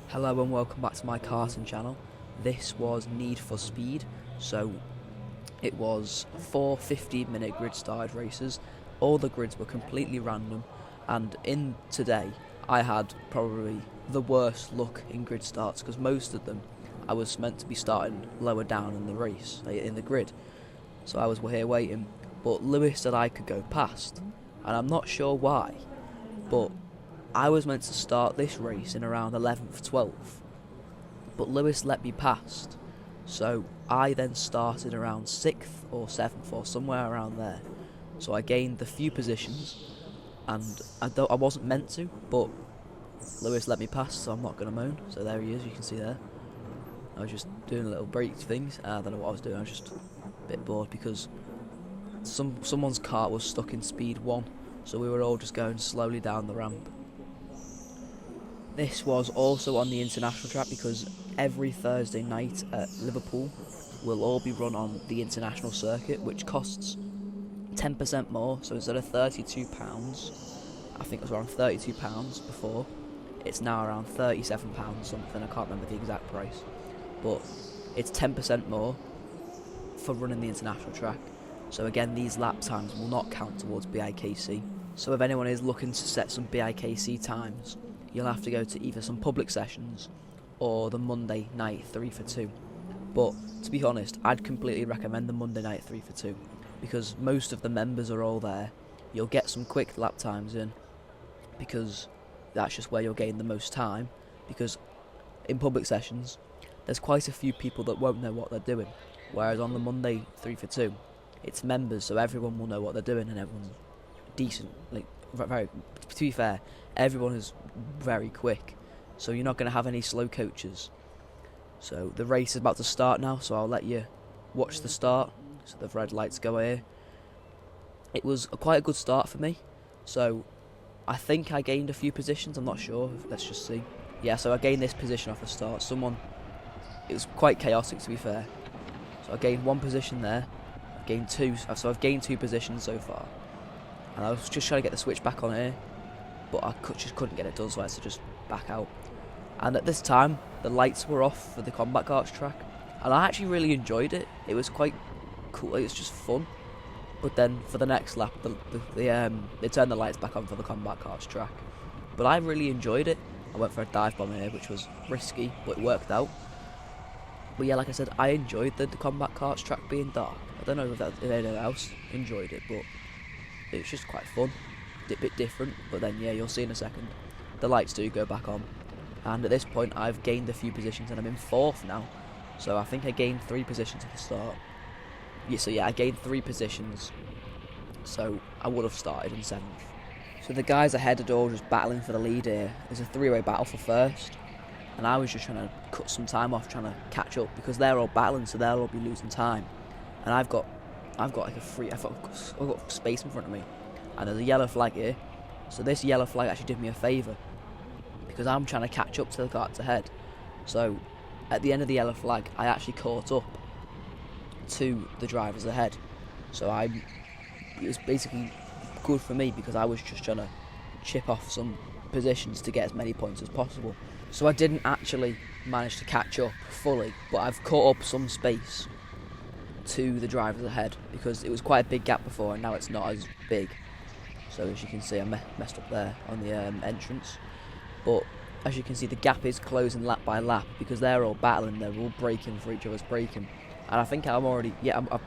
Hello and welcome back to my karting channel. This was Need for Speed, so it was 4 15-minute grid started races. All the grids were completely random, and in today I had probably the worst luck in grid starts because most of them I was meant to be starting lower down in the race, in the grid. So I was here waiting, but Lewis said I could go past, and I'm not sure why, but I was meant to start this race in around 11th, 12th, but Lewis let me past, so I then started around 6th or 7th or somewhere around there. So I gained the few positions, and I wasn't meant to, but Lewis let me past, so I'm not going to moan. So there he is, you can see there. I was just doing a little break things. I don't know what I was doing, I was just a bit bored because someone's kart was stuck in speed 1, so we were all just going slowly down the ramp. This was also on the international track because every Thursday night at Liverpool will all be run on the international circuit, which costs 10% more. So instead of £32, I think it was around £32 before, it's now around £37 something. I can't remember the exact price, but it's 10% more for running the international track. So again, these lap times will not count towards BIKC. So if anyone is looking to set some BIKC times, you'll have to go to either some public sessions or the Monday night 3 for 2. But to be honest, I'd completely recommend the Monday night 3 for 2 because most of the members are all there. You'll get some quick lap times in because that's just where you'll gain the most time, because in public sessions there's quite a few people that won't know what they're doing, whereas on the Monday 3 for 2 it's members, so everyone will know what they're doing and everyone's decent, like very, to be fair, everyone is very quick, so you're not going to have any slow coaches. So the race is about to start now, so I'll let you watch the start. So the red lights go here. It was quite a good start for me, so I think I gained a few positions, I'm not sure, let's just see. Yeah, so I gained this position off the start. It was quite chaotic to be fair. So I gained one position there, I gained two, so I've gained 2 positions so far. And I was just trying to get the switch back on here, but I just couldn't get it done, so I had to just back out. And at this time, the lights were off for the combat karts track, and I actually really enjoyed it. It was quite cool, it was just fun. But then for the next lap, they turned the lights back on for the combat karts track. But I really enjoyed it. I went for a dive bomb here, which was risky, but it worked out. But yeah, like I said, I enjoyed the combat karts track being dark. I don't know if anyone else enjoyed it, but it was just quite fun, a bit different. But then yeah, you'll see in a second, the lights do go back on, and at this point I've gained a few positions and I'm in 4th now, so I think I gained 3 positions at the start. Yeah, so yeah, I gained 3 positions, so I would have started in 7th. So the guys ahead are all just battling for the lead here. There's a 3-way battle for first, and I was just trying to cut some time off, trying to catch up, because they're all battling, so they'll all be losing time, and I've got like I've got space in front of me, and there's a yellow flag here. So this yellow flag actually did me a favour because I'm trying to catch up to the karts ahead. So at the end of the yellow flag, I actually caught up to the drivers ahead. So it was basically good for me because I was just trying to chip off some positions to get as many points as possible. So I didn't actually manage to catch up fully, but I've caught up some space to the drivers ahead because it was quite a big gap before and now it's not as big. So as you can see, I messed up there on the entrance, but as you can see, the gap is closing lap by lap because they're all battling, they're all braking for each other's braking, and I think I'm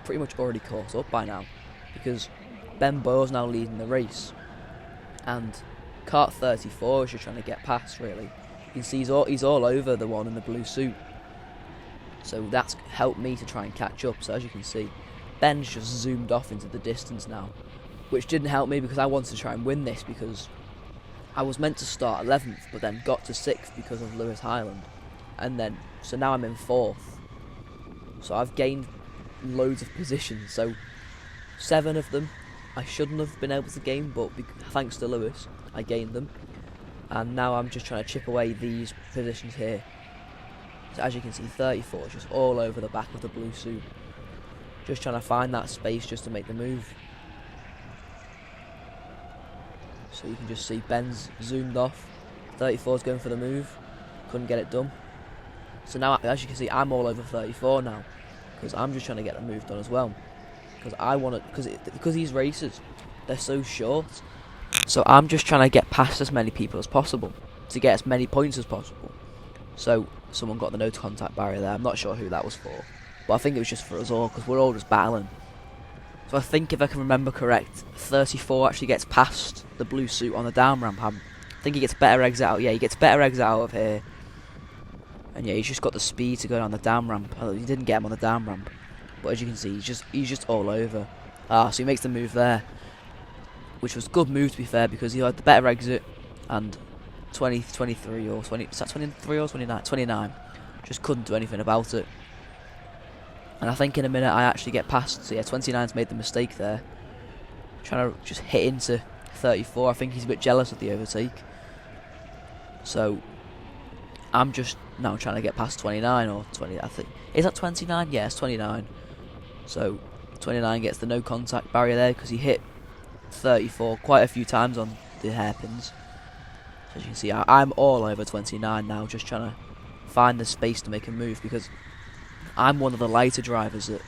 pretty much already caught up by now because Ben Boyle's now leading the race and kart 34 is just trying to get past. Really, you can see he's all over the one in the blue suit. So that's helped me to try and catch up. So as you can see, Ben's just zoomed off into the distance now, which didn't help me because I wanted to try and win this because I was meant to start 11th, but then got to 6th because of Lewis Highland, and then so now I'm in 4th. So I've gained loads of positions. So 7 of them I shouldn't have been able to gain, but thanks to Lewis, I gained them, and now I'm just trying to chip away these positions here. So as you can see, 34 is just all over the back of the blue suit. Just trying to find that space just to make the move. So you can just see Ben's zoomed off. 34's going for the move. couldn't get it done. So now, as you can see, I'm all over 34 now, because I'm just trying to get the move done as well. Because I want to, because these races, they're so short. So I'm just trying to get past as many people as possible to get as many points as possible. So someone got the no contact barrier there. I'm not sure who that was for, but I think it was just for us all because we're all just battling. So I think if I can remember correct, 34 actually gets past the blue suit on the down ramp. I think he gets better exit out. Yeah, he gets better exit out of here. And yeah, he's just got the speed to go down the down ramp. He didn't get him on the down ramp, but as you can see, he's just all over. So he makes the move there, which was a good move to be fair because he had the better exit, and 23 or 20, is that 23 or 29? 29. Just couldn't do anything about it. And I think in a minute I actually get past. So yeah, 29's made the mistake there, trying to just hit into 34. I think he's a bit jealous of the overtake. So I'm just now trying to get past 29 or 20. I think, is that 29? Yeah, it's 29. So 29 gets the no contact barrier there because he hit 34 quite a few times on the hairpins. So as you can see, I'm all over 29 now, just trying to find the space to make a move because I'm one of the lighter drivers at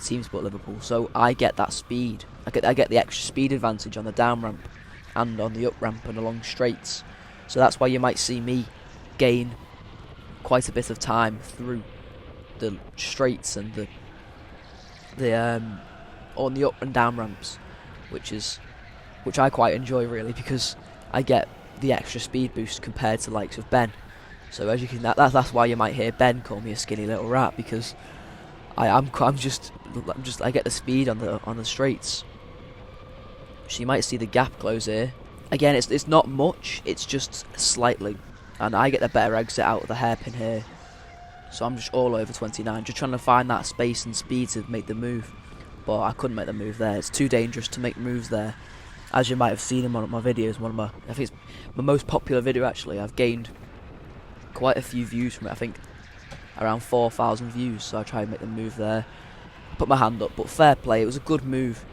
TeamSport Liverpool, so I get that speed. I get the extra speed advantage on the down ramp and on the up ramp and along straights. So that's why you might see me gain quite a bit of time through the straights and on the up and down ramps, which I quite enjoy really because I get the extra speed boost compared to the likes of Ben. So as you can, that's why you might hear Ben call me a skinny little rat because I get the speed on the straights. So you might see the gap close here. Again, it's not much, it's just slightly, and I get the better exit out of the hairpin here. So I'm just all over 29, just trying to find that space and speed to make the move. But I couldn't make the move there. It's too dangerous to make moves there. As you might have seen in one of my videos, I think it's my most popular video actually. I've gained quite a few views from it. I think around 4,000 views. So I tried to make the move there. I put my hand up, but fair play. It was a good move.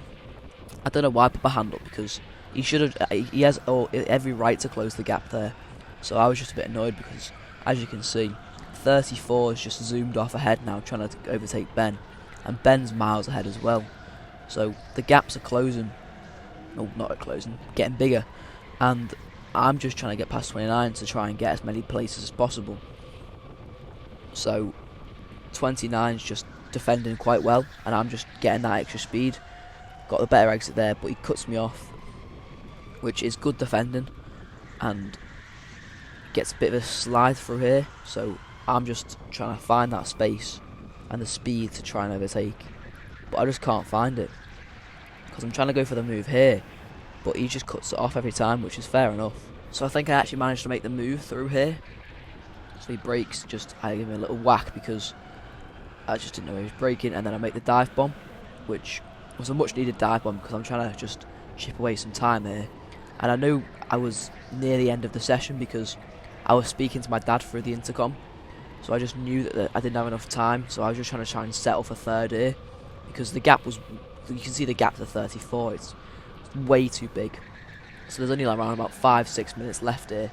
I don't know why I put my hand up because he has every right to close the gap there. So I was just a bit annoyed because, as you can see, 34 has just zoomed off ahead now, trying to overtake Ben, and Ben's miles ahead as well. So the gaps are closing. No, not closing, getting bigger, and I'm just trying to get past 29 to try and get as many places as possible. So 29's just defending quite well, and I'm just getting that extra speed. Got the better exit there, but he cuts me off, which is good defending, and gets a bit of a slide through here. So I'm just trying to find that space and the speed to try and overtake, but I just can't find it. Because I'm trying to go for the move here, but he just cuts it off every time, which is fair enough. So I think I actually managed to make the move through here. So he brakes, I give him a little whack because I just didn't know he was braking, and then I make the dive bomb, which was a much needed dive bomb because I'm trying to just chip away some time here. And I knew I was near the end of the session because I was speaking to my dad through the intercom. So I just knew that I didn't have enough time, so I was just trying to settle for third here because the gap was, you can see the gap to 34, it's way too big. So there's only around about 5-6 minutes left here.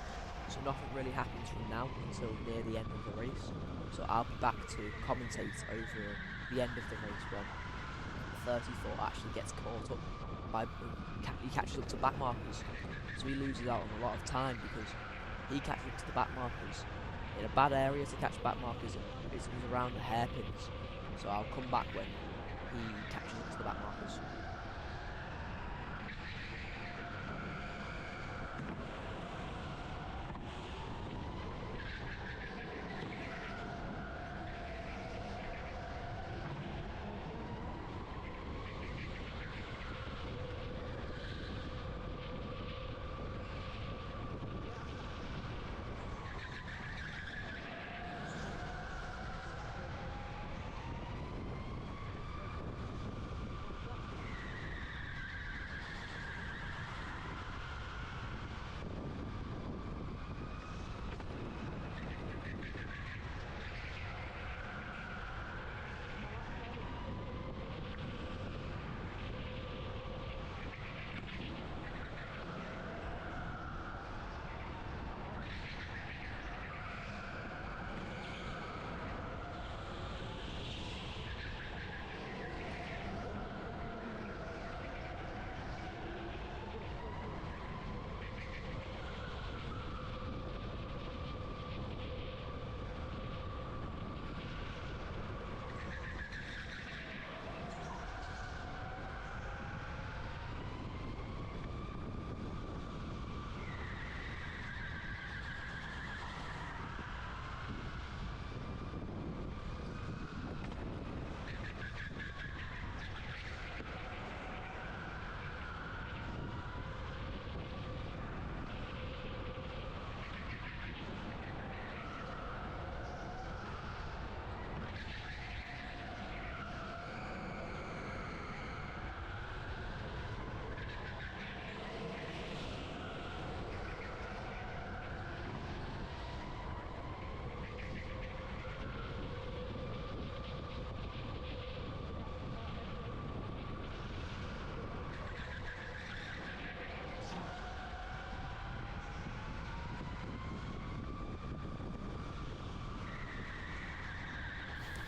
So nothing really happens from now until near the end of the race. So I'll be back to commentate over the end of the race when 34 actually gets caught up by, he catches up to back markers. So he loses out on a lot of time because he catches up to the back markers in a bad area to catch back markers, and it's around the hairpins. So I'll come back when he catches up to the back markers.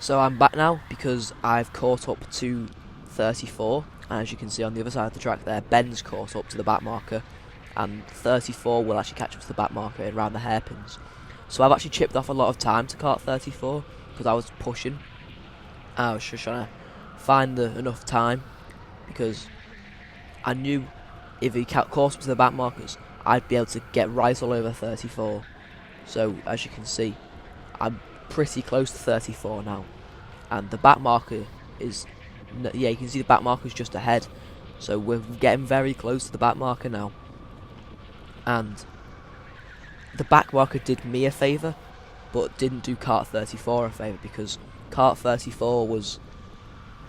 So I'm back now because I've caught up to 34, and as you can see on the other side of the track there, Ben's caught up to the back marker, and 34 will actually catch up to the back marker around the hairpins. So I've actually chipped off a lot of time to kart 34 because I was pushing. I was just trying to find enough time because I knew if he caught up to the back markers, I'd be able to get right all over 34. So as you can see, I'm pretty close to 34 now, and the back marker is, yeah, you can see the back marker is just ahead, so we're getting very close to the back marker now. And the back marker did me a favour, but didn't do kart 34 a favour, because kart 34 was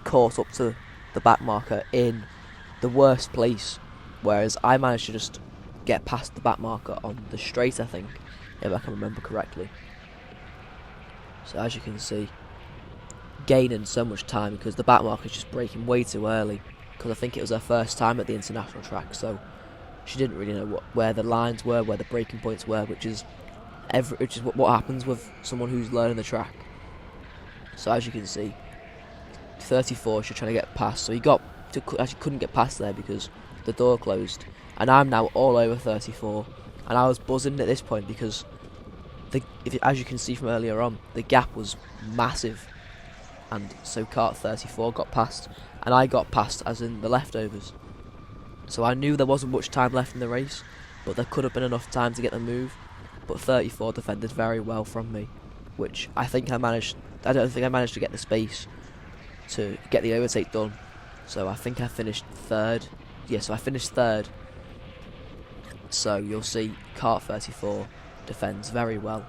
caught up to the back marker in the worst place, whereas I managed to just get past the back marker on the straight, I think, if I can remember correctly. So as you can see, gaining so much time because the back marker is just braking way too early, because I think it was her first time at the international track, so she didn't really know where the lines were, where the braking points were, which is what happens with someone who's learning the track. So as you can see, 34 she's trying to get past, so he actually couldn't get past there because the door closed, and I'm now all over 34, and I was buzzing at this point because as you can see from earlier on, the gap was massive, and so kart 34 got past, and I got past as in the leftovers. So I knew there wasn't much time left in the race, but there could have been enough time to get the move, but 34 defended very well from me, which I think I managed. I don't think I managed to get the space to get the overtake done, so I think I finished third. Yeah, so I finished third. So you'll see kart 34 defends very well.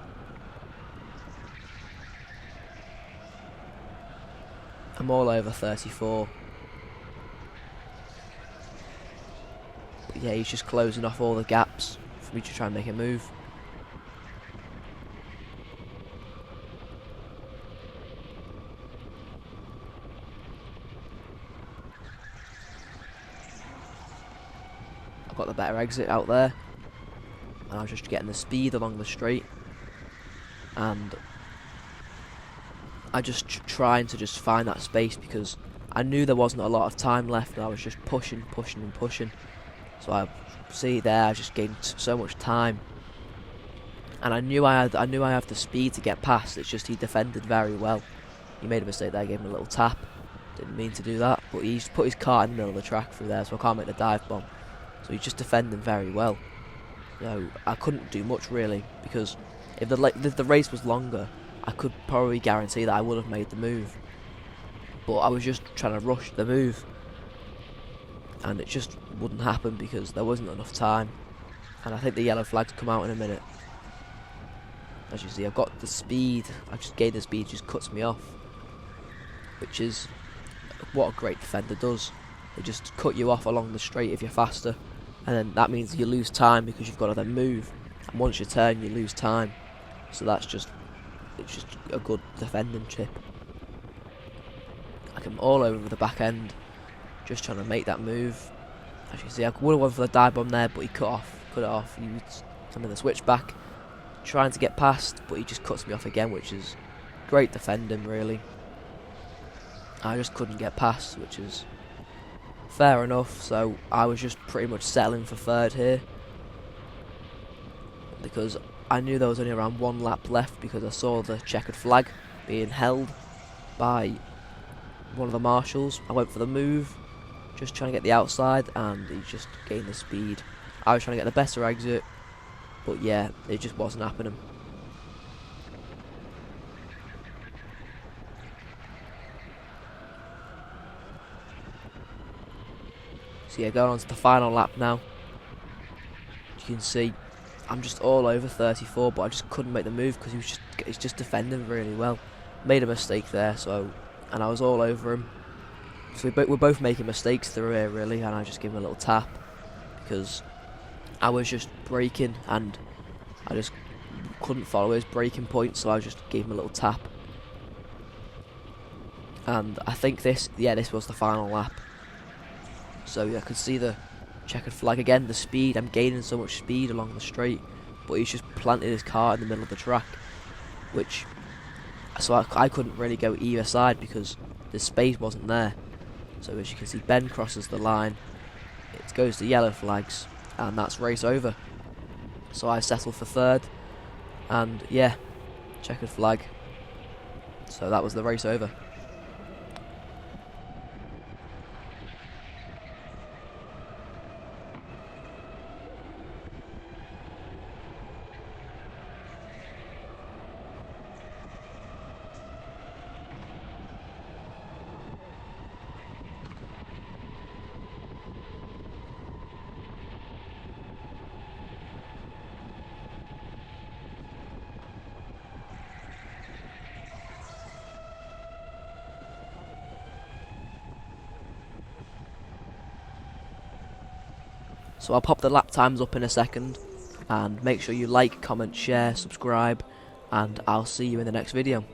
I'm all over 34. But yeah, he's just closing off all the gaps for me to try and make a move. I've got the better exit out there, and I was just getting the speed along the straight, and I just trying to just find that space because I knew there wasn't a lot of time left, and I was just pushing. So I see there, I just gained so much time, and I knew I had the speed to get past. It's just he defended very well. He made a mistake there, gave him a little tap. Didn't mean to do that, but he just put his car in the middle of the track through there, so I can't make the dive bomb. So he's just defending very well. So I couldn't do much really, because if the race was longer, I could probably guarantee that I would have made the move. But I was just trying to rush the move, and it just wouldn't happen because there wasn't enough time. And I think the yellow flag's come out in a minute. As you see, I've got the speed. I just gained the speed, just cuts me off, which is what a great defender does. They just cut you off along the straight if you're faster, and then that means you lose time because you've got to then move, and once you turn you lose time. So it's just a good defending chip. Like, I'm all over the back end, just trying to make that move. As you can see, I would have went for the dive bomb there, but he cut it off. He was coming the switchback, trying to get past, but he just cuts me off again, which is great defending really. I just couldn't get past, which is fair enough, so I was just pretty much settling for third here, because I knew there was only around one lap left, because I saw the checkered flag being held by one of the marshals. I went for the move, just trying to get the outside, and he just gained the speed. I was trying to get the better exit, but yeah, it just wasn't happening. So yeah, going on to the final lap now. You can see I'm just all over 34, but I just couldn't make the move because he's just defending really well. Made a mistake there, and I was all over him. So we're both making mistakes through here really, and I just gave him a little tap because I was just braking and I just couldn't follow his braking point, so I just gave him a little tap. And I think this was the final lap. So yeah, I could see the checkered flag again, the speed. I'm gaining so much speed along the straight, but he's just planted his car in the middle of the track, which So I couldn't really go either side because the space wasn't there. So as you can see, Ben crosses the line, it goes to yellow flags, and that's race over. So I settled for third, and yeah, checkered flag. So that was the race over. So I'll pop the lap times up in a second, and make sure you like, comment, share, subscribe, and I'll see you in the next video.